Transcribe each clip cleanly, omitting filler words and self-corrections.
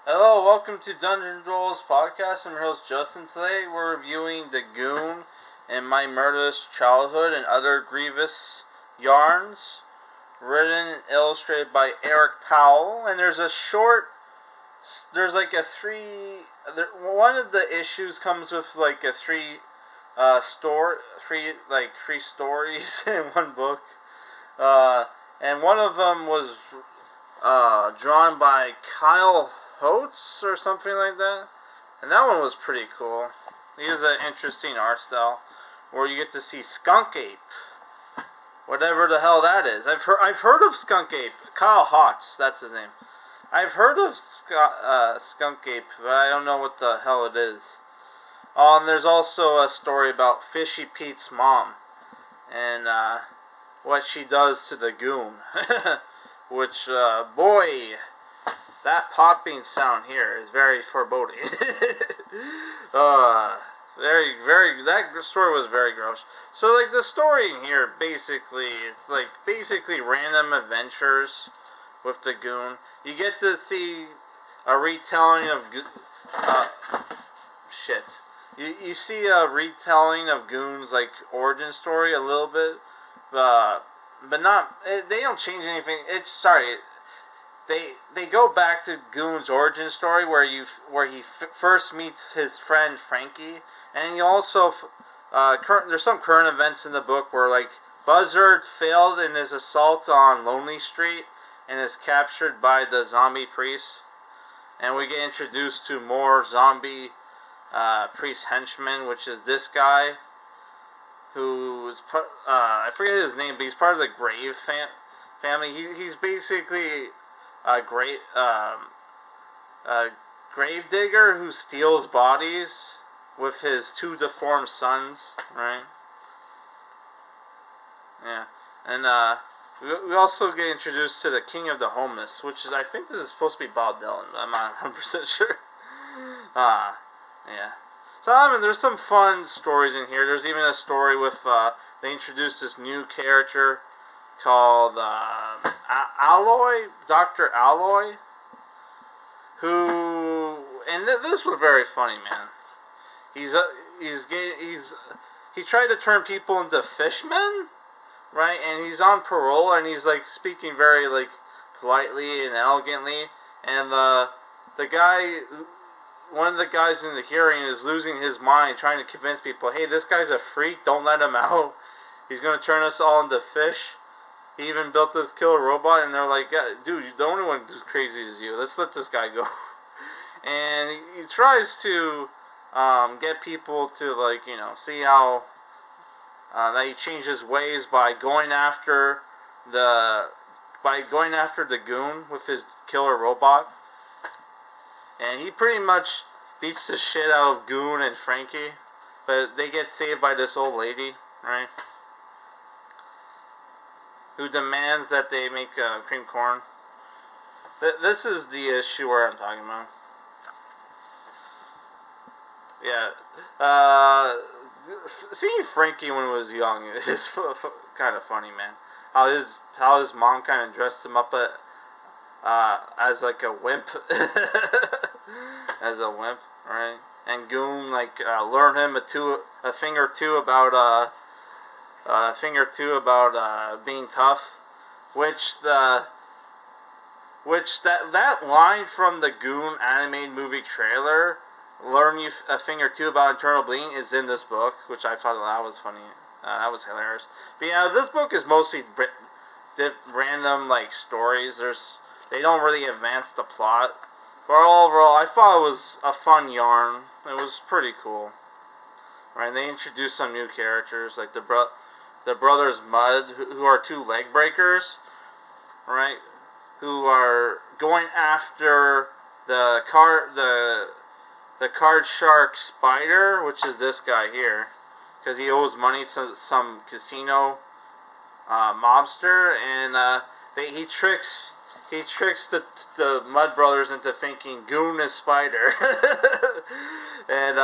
Hello, welcome to Dungeon Rolls Podcast. I'm your host Justin. Today we're reviewing the Goon and My Murderous Childhood and Other Grievous Yarns, written and illustrated by Eric Powell. And there's like a one of the issues comes with like a three stories in one book. Uh, and one of them was drawn by Kyle Holtz or something like that. And that one was pretty cool. He has an interesting art style where you get to see Skunk Ape, whatever the hell that is. I've heard of Skunk Ape. Kyle Holtz, that's his name. I've heard of Skunk Ape, but I don't know what the hell it is. There's also a story about Fishy Pete's mom and what she does to the Goon. Which, boy, that popping sound here is very foreboding. That story was very gross. So, like, the story in here, it's basically random adventures with the Goon. You get to see a retelling of, shit. You see a retelling of Goon's, like, origin story a little bit, but not, they don't change anything. They go back to Goon's origin story where he first meets his friend Frankie, and you also there's some current events in the book where like Buzzard failed in his assault on Lonely Street and is captured by the zombie priest, and we get introduced to more zombie priest henchmen, which is this guy who's I forget his name, but he's part of the Grave family. He's basically a grave digger who steals bodies with his two deformed sons, right? Yeah, and we also get introduced to the King of the Homeless, which is, I think this is supposed to be Bob Dylan, but I'm not 100% sure. Yeah. So, I mean, there's some fun stories in here. There's even a story with, they introduced this new character called Alloy, Dr. Alloy, who, and this was very funny, man. He tried to turn people into fishmen, right? And he's on parole, and he's like speaking very like politely and elegantly, and the guy, one of the guys in the hearing is losing his mind, trying to convince people, hey, this guy's a freak, don't let him out. He's going to turn us all into fish. He even built this killer robot, and they're like, yeah, dude, the only one who's crazy is you. Let's let this guy go. And he tries to get people to, like, see how that he changed his ways by going after the Goon with his killer robot. And he pretty much beats the shit out of Goon and Frankie, but they get saved by this old lady, right? Who demands that they make cream corn. This is the issue where I'm talking about. Yeah. Seeing Frankie when he was young is kind of funny, man. How his mom kind of dressed him up as like a wimp. As a wimp, right? And Goon learned him a thing or two about being tough, which that line from the Goon animated movie trailer, learn you a thing or two about internal bleeding, is in this book, which I thought that was funny. That was hilarious. But yeah, this book is mostly random like stories. They don't really advance the plot. But overall, I thought it was a fun yarn. It was pretty cool. Right? They introduced some new characters, like the brothers Mudd, who are two leg breakers, right? Who are going after the card shark Spider, which is this guy here, because he owes money to some casino mobster, and he tricks the Mudd brothers into thinking Goon is Spider, and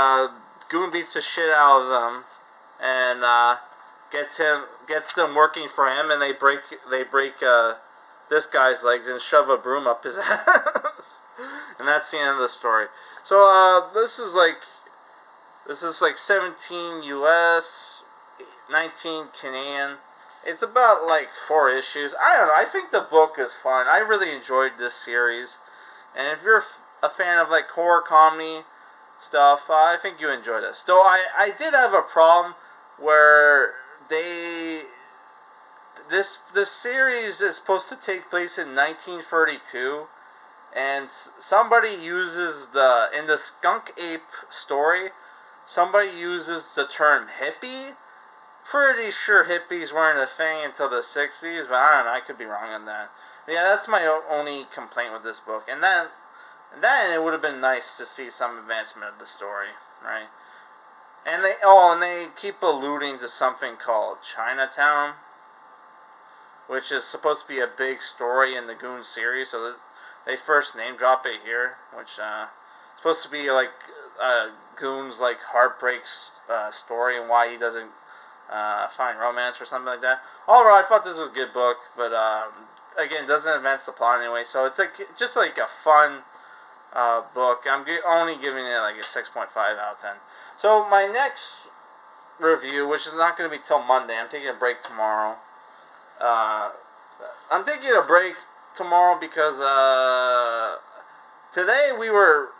Goon beats the shit out of them, and gets them working for him, and they break this guy's legs and shove a broom up his ass, and And that's the end of the story. So this is like 17 US, 19 Canadian. It's about like 4 issues. I don't know. I think the book is fun. I really enjoyed this series. And if you're a fan of like horror comedy stuff, I think you enjoy this. Though I did have a problem where this series is supposed to take place in 1932, and somebody uses in the Skunk Ape story, somebody uses the term hippie. Pretty sure hippies weren't a thing until the 60s, but I don't know, I could be wrong on that. But yeah, that's my only complaint with this book. And then it would have been nice to see some advancement of the story, right? And they keep alluding to something called Chinatown, which is supposed to be a big story in the Goon series. So they first name drop it here, which is supposed to be like Goon's like heartbreak story and why he doesn't find romance or something like that. Overall, I thought this was a good book, but again, it doesn't advance the plot anyway. So it's like just like a fun book. I'm only giving it like a 6.5 out of 10. So my next review, which is not going to be till Monday, I'm taking a break tomorrow. I'm taking a break tomorrow because today we were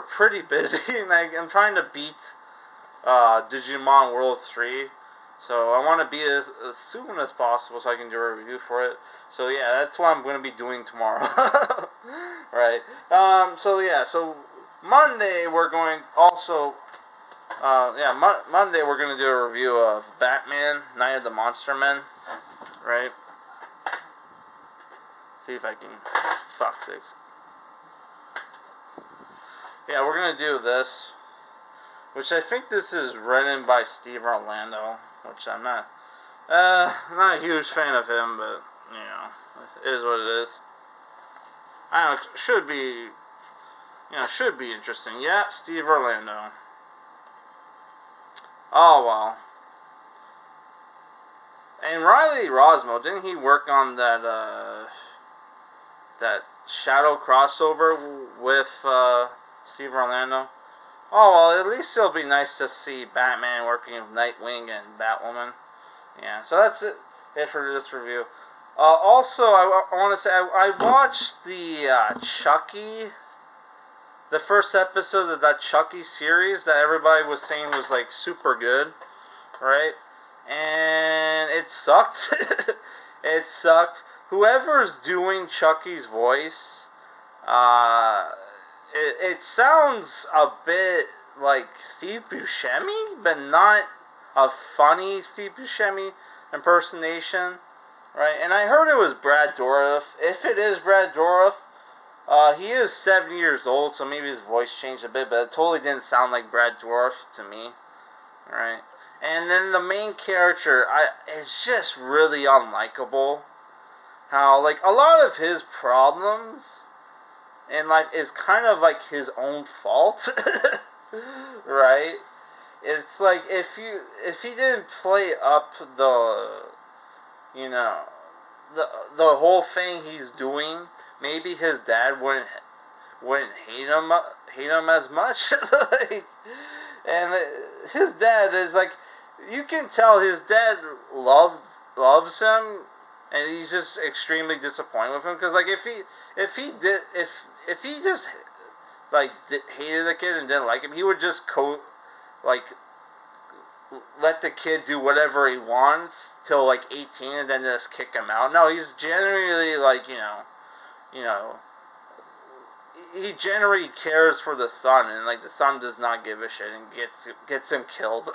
pretty busy, and I'm trying to beat Digimon World 3. So I want to beat it as soon as possible so I can do a review for it. So yeah, that's what I'm going to be doing tomorrow. Right. So Monday we're going also... Monday we're going to do a review of Batman, Night of the Monstermen. Right. See if I can... Fuck sakes. Yeah, we're going to do this. Which I think this is written by Steve Orlando, which I'm not a huge fan of him, but, you know, it is what it is. I don't know, should be interesting. Yeah, Steve Orlando. Oh, well. And Riley Rosmo, didn't he work on that Shadow crossover with Steve Orlando? Oh, well, at least it'll be nice to see Batman working with Nightwing and Batwoman. Yeah, so that's it for this review. Also, I want to say, I watched the Chucky, the first episode of that Chucky series that everybody was saying was, like, super good, right? And it sucked. It sucked. Whoever's doing Chucky's voice, it sounds a bit like Steve Buscemi, but not a funny Steve Buscemi impersonation, right? And I heard it was Brad Dourif. If it is Brad Dourif, he is 70 years old, so maybe his voice changed a bit, but it totally didn't sound like Brad Dourif to me, right? And then the main character is just really unlikable. How, like, a lot of his problems in life is kind of like his own fault, right? It's like if he didn't play up the whole thing he's doing, maybe his dad wouldn't hate him as much. Like, and his dad is like, you can tell his dad loves him, and he's just extremely disappointed with him, because like if he just like hated the kid and didn't like him, he would just let the kid do whatever he wants till like 18 and then just kick him out. No, he's generally like, he generally cares for the son, and like the son does not give a shit and gets him killed.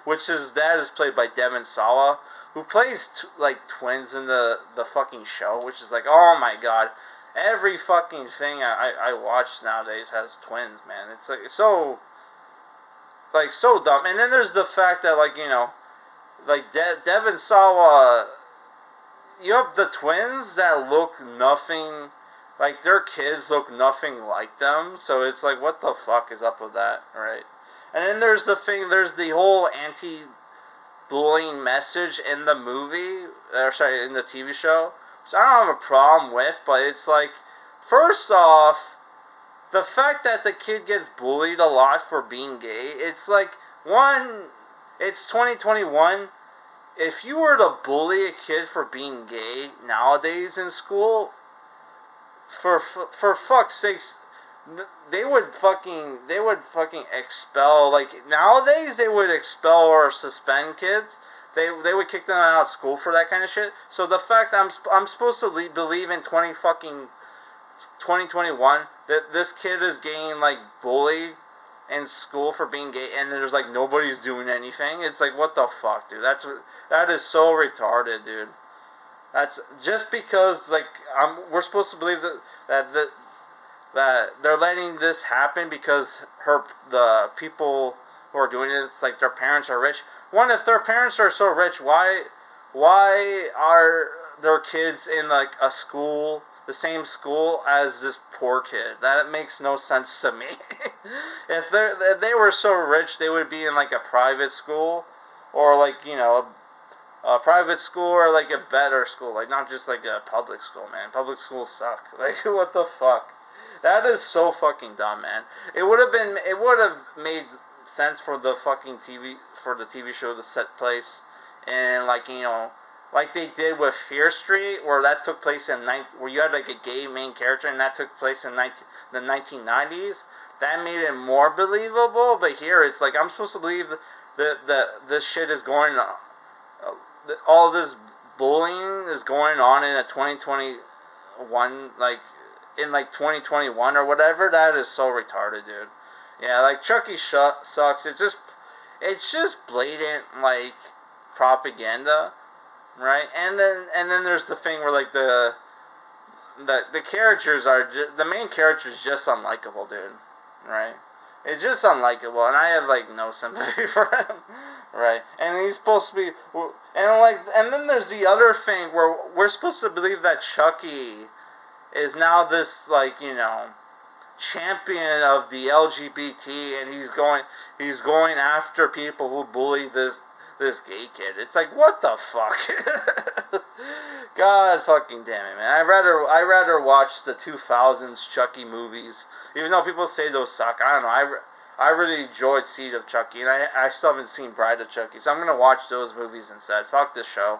Which his dad is played by Devon Sawa, who plays like twins in the fucking show, which is like, oh my god, every fucking thing I watch nowadays has twins, man. It's like so dumb. And then there's the fact that Devon Sawa, you have the twins that look nothing. Like, their kids look nothing like them, so it's like, what the fuck is up with that, right? And then there's the whole anti-bullying message in the movie, in the TV show, which I don't have a problem with, but it's like, first off, the fact that the kid gets bullied a lot for being gay, it's like, one, it's 2021. If you were to bully a kid for being gay nowadays in school, for fuck's sakes, they would fucking expel, like, nowadays they would expel or suspend kids. They would kick them out of school for that kind of shit. So the fact I'm supposed to believe in 2021 that this kid is getting, like, bullied in school for being gay, and there's, like, nobody's doing anything. It's like, what the fuck, dude? That is so retarded, dude. That's just because, like, we're supposed to believe that they're letting this happen because the people who are doing it, it's like their parents are rich. One, if their parents are so rich, why are their kids in, like, a school, the same school as this poor kid? That makes no sense to me. If they were so rich, they would be in, like, a private school, or, like, a private school, or, like, a better school, like, not just, like, a public school, man. Public schools suck. Like, what the fuck? That is so fucking dumb, man. It would have made sense for the TV show to set place, and, like, like they did with Fear Street, where that took place where you had, like, a gay main character, and that took place in the 1990s. That made it more believable. But here, it's like, I'm supposed to believe that this shit is going on. All this bullying is going on in a 2021, like, in, like, 2021 or whatever. That is so retarded, dude. Yeah, like, Chucky sucks. It's just blatant, like, propaganda, right? And then there's the thing where, like, the characters the main character is just unlikable, dude, right? It's just unlikable, and I have, like, no sympathy for him, right? And he's supposed to be, and then there's the other thing where we're supposed to believe that Chucky is now this, like, champion of the LGBT, and he's going after people who bully this gay kid. It's like, what the fuck? God fucking damn it, man. I rather watch the 2000s Chucky movies, even though people say those suck. I don't know. I really enjoyed Seed of Chucky, and I still haven't seen Bride of Chucky, so I'm gonna watch those movies instead. Fuck this show.